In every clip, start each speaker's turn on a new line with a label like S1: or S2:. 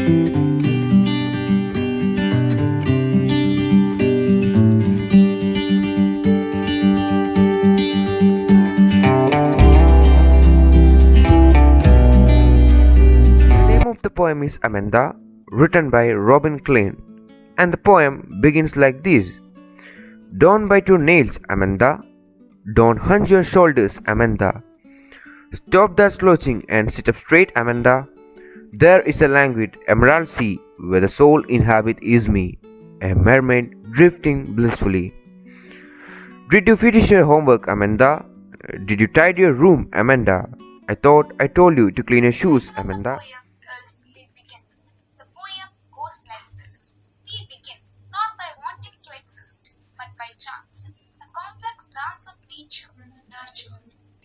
S1: The name of the poem is Amanda, written by Robin Klein, and the poem begins like this: Don't bite your nails, Amanda. Don't hunch your shoulders, Amanda. Stop that slouching and sit up straight, Amanda. There is a languid emerald sea where the sole inhabit is me, a mermaid drifting blissfully. Did you finish your homework, Amanda? Did you tidy your room, Amanda? I thought I told you to clean your shoes,
S2: Title of the
S1: Amanda.
S2: poem is We Begin. The poem goes like this. We begin not by wanting to exist, but by chance. A complex dance of nature, nurture.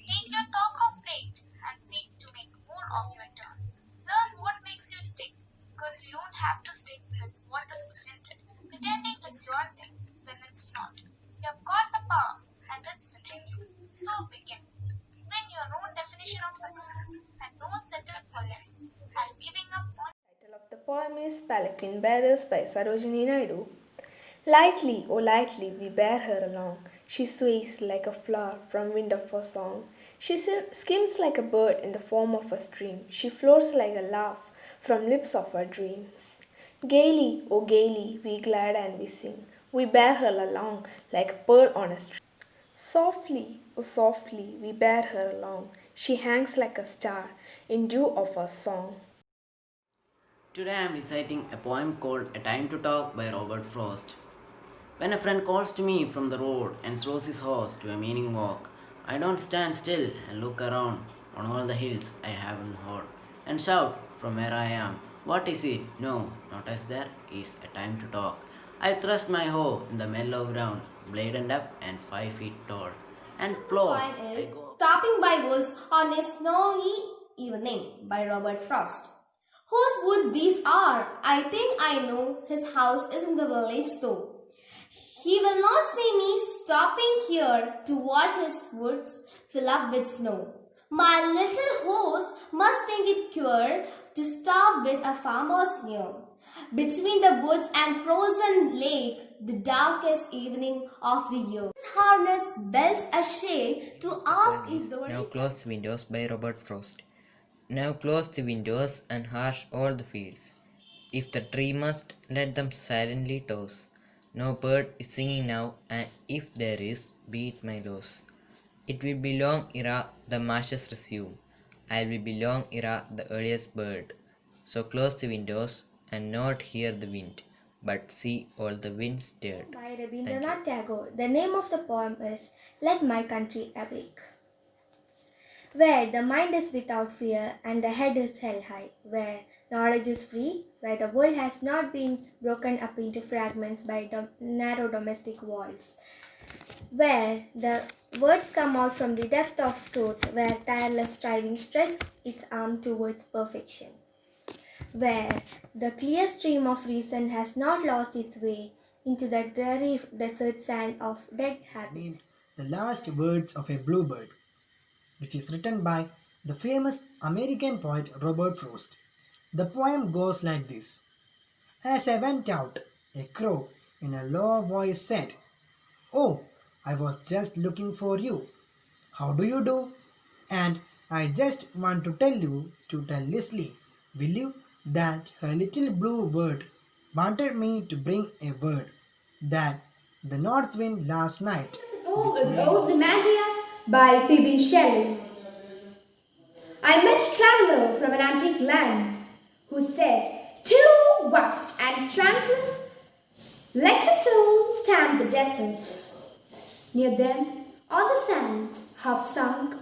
S2: Take your talk of fate and seek to make more of your turn. Learn what makes you tick, because you don't have to stick with what is presented. Pretending it's your thing when it's not. You have got the power, and it's within you. So begin. Win your own definition of success and don't settle for less. As giving up on
S3: Title of the poem is Palanquin Bearers by Sarojini Naidu. Lightly, oh lightly, we bear her along. She sways like a flower from wind of a song. She skims like a bird in the form of a stream. She floats like a laugh from lips of our dreams. Gaily, oh gaily, we glad and we sing. We bear her along like a pearl on a string. Softly, oh softly, we bear her along. She hangs like a star in dew of our song.
S4: Today I am reciting a poem called A Time to Talk by Robert Frost. When a friend calls to me from the road and slows his horse to a meaning walk, I don't stand still and look around on all the hills I haven't heard and shout from where I am, what is it? No, not as there is a time to talk. I thrust my hoe in the mellow ground, bladened up and 5 feet tall, and plod.
S5: Poem is Stopping by Woods on a Snowy Evening by Robert Frost. Whose woods these are? I think I know. His house is in the village though. He will not see me stopping here to watch his woods fill up with snow. My little horse must think it queer to stop with a farmer's near. Between the woods and frozen lake, the darkest evening of the year. His harness bells a shade to ask
S6: Poem
S5: if
S6: is
S5: the
S6: Now Close the Windows by Robert Frost. Now close the windows and hush all the fields. If the tree must, let them silently toss. No bird is singing now, and if there is, be it my loss. It will be long ere the marshes resume. I will be long ere the earliest bird. So close the windows and not hear the wind, but see all the winds stirred.
S7: By
S6: Thank you.
S7: Rabindranath Tagore. The name of the poem is Let My Country Awake. Where the mind is without fear and the head is held high, where knowledge is free, where the world has not been broken up into fragments by narrow domestic walls, where the words come out from the depth of truth, where tireless striving stretches its arm towards perfection, where the clear stream of reason has not lost its way into the dreary desert sand of dead habits.
S8: Named The Last Words of a Bluebird, which is written by the famous American poet Robert Frost. The poem goes like this. As I went out, a crow in a low voice said, "Oh, I was just looking for you. How do you do? And I just want to tell you to tell Leslie, will you, that her little blue bird wanted me to bring a word that the north wind last night,
S9: Oh,
S8: which
S9: is
S8: made
S9: Ozymandias by P.B. Shelley. I met a traveller from an antique land who said, too vast and trackless, like some soul stand the desert. Near them, on the sand, half sunk,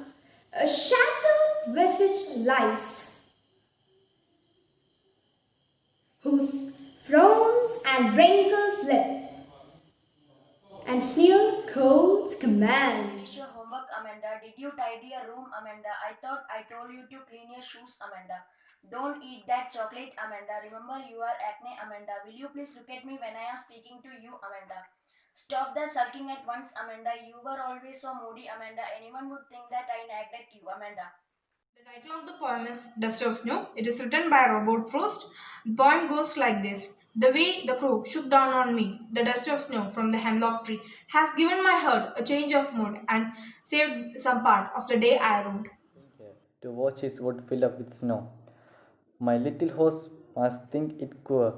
S9: a shattered visage lies, whose frowns and wrinkles lip and sneer cold command.
S10: Finished your homework, Amanda? Did you tidy your room, Amanda? I thought I told you to clean your shoes, Amanda. Don't eat that chocolate, Amanda. Remember you are acne, Amanda. Will you please look at me when I am speaking to you, Amanda? Stop that sulking at once, Amanda. You were always so moody, Amanda. Anyone would think that I nagged at you, Amanda.
S11: The title of the poem is Dust of Snow. It is written by Robert Frost.
S3: The poem goes like this. The way the crow shook down on me, the dust of snow from the hemlock tree, has given my heart a change of mood and saved some part of the day I rode.
S11: Here to watch his wood fill up with snow. My little horse must think it queer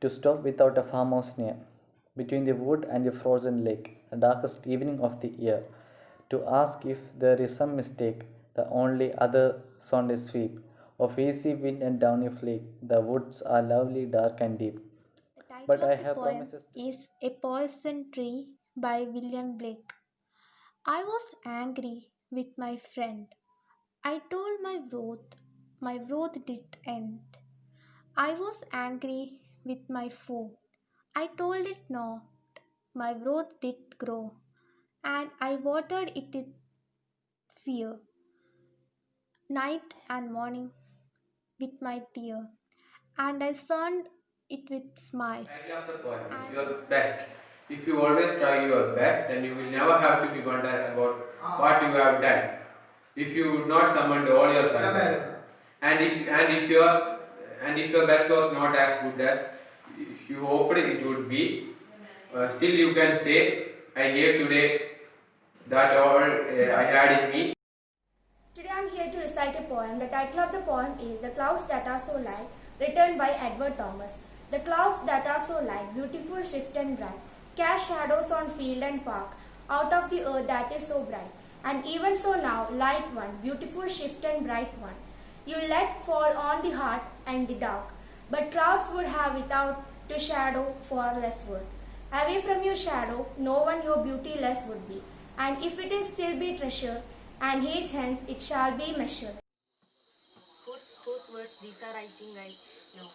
S11: to stop without a farmhouse near, between the wood and the frozen lake, the darkest evening of the year, to ask if there is some mistake. The only other sound is sweep of easy wind and downy flake. The woods are lovely, dark and deep.
S7: The title
S11: But I
S7: of the
S11: have
S7: poem
S11: promises to keep.
S7: is A Poison Tree by William Blake. I was angry with my friend. I told my wrath did end. I was angry with my foe. I told it not, my wrath did grow, and I watered it with fear, night and morning with my tear, and I sunned it with smile,
S1: Title of the poem is
S7: and
S1: your
S7: it
S1: best. If you always try your best, then you will never have to be wonder about what you have done. If you would not summoned all your thunder, and if your best was not as good as you hoped it would be, still you can say, I gave today that all I had in me.
S9: Today I'm here to recite a poem. The title of the poem is The Clouds That Are So Light, written by Edward Thomas. The clouds that are so light, beautiful, shift and bright, cast shadows on field and park, out of the earth that is so bright. And even so now, light one, beautiful, shift and bright one, you let fall on the heart and the dark. But clouds would have without to shadow far less worth. Away from your shadow, no one your beauty less would be. And if it is still be treasured, and each hence it shall be measured.
S12: Whose words these are, I think I know.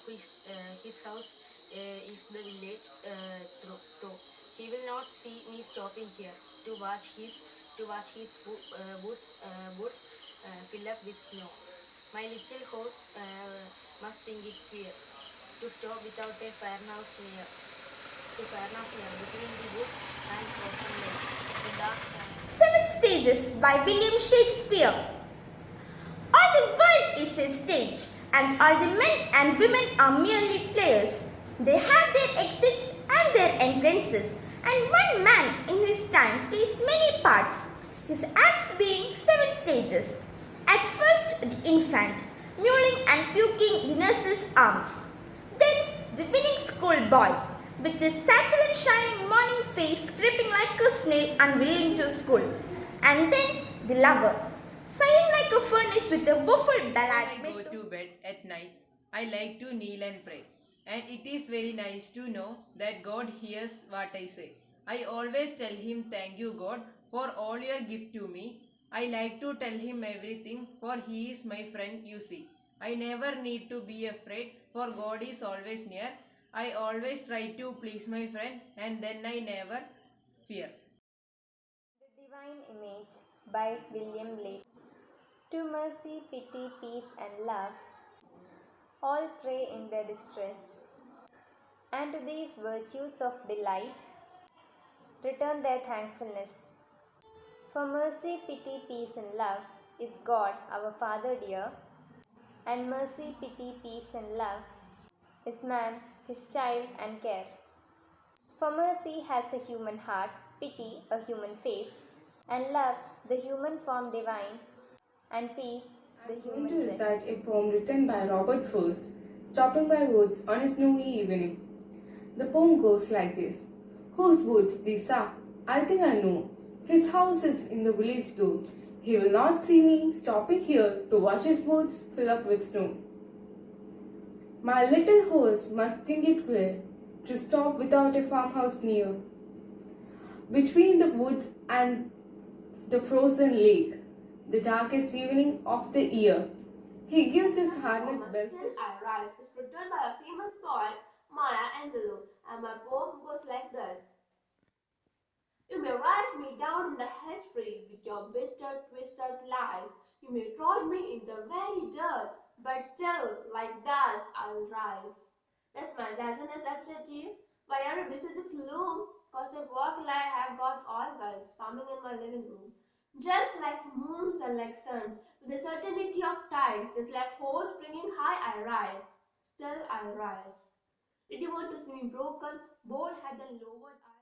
S12: His house is the village through. He will not see me stopping here to watch his woods fill up with snow. My little horse must think it queer to stop without a farmhouse near between the woods and frozen lake. The dark
S9: Seven Stages by William Shakespeare. All the world is a stage, and all the men and women are merely players. They have their exits and their entrances, and one man in his time plays many parts, his acts being seven stages. At first, the infant, mewling and puking the nurse's arms. Then, the winning schoolboy, with his satchel and shining morning face, creeping like a snail, unwilling to school. And then, the lover, sighing like a furnace with a woeful ballad.
S13: I go to bed at night, I like to kneel and pray. And it is very nice to know that God hears what I say. I always tell Him, thank you, God, for all your gift to me. I like to tell Him everything, for He is my friend, you see. I never need to be afraid, for God is always near. I always try to please my friend, and then I never fear.
S14: The Divine Image by William Blake. To mercy, pity, peace, and love, all pray in their distress. And to these virtues of delight, return their thankfulness. For mercy, pity, peace, and love is God, our Father dear, and mercy, pity, peace, and love is man, his child, and care. For mercy has a human heart, pity a human face, and love the human form divine, and peace the
S15: I'm going
S14: human
S15: to
S14: breath.
S15: recite a poem written by Robert Frost, stopping by woods on a snowy evening. The poem goes like this. Whose woods these are? I think I know. His house is in the village though. He will not see me stopping here to watch his woods fill up with snow. My little horse must think it queer to stop without a farmhouse near. Between the woods and the frozen lake, the darkest evening of the year, he gives his harness bells.
S16: Till I Rise is written by a famous poet, Maya Angelou, and my poem goes like this. You may write me down in the history with your bitter, twisted lies. You may trod me in the very dirt, but still, like dust, I'll rise. Does my sadness upset you? Why are you busy with gloom? Cause of work like I have got always, farming in my living room. Just like moons and like suns, with the certainty of tides, just like hoes springing high I rise. still I'll rise. Did you want to see me broken, bald head and lowered eyes?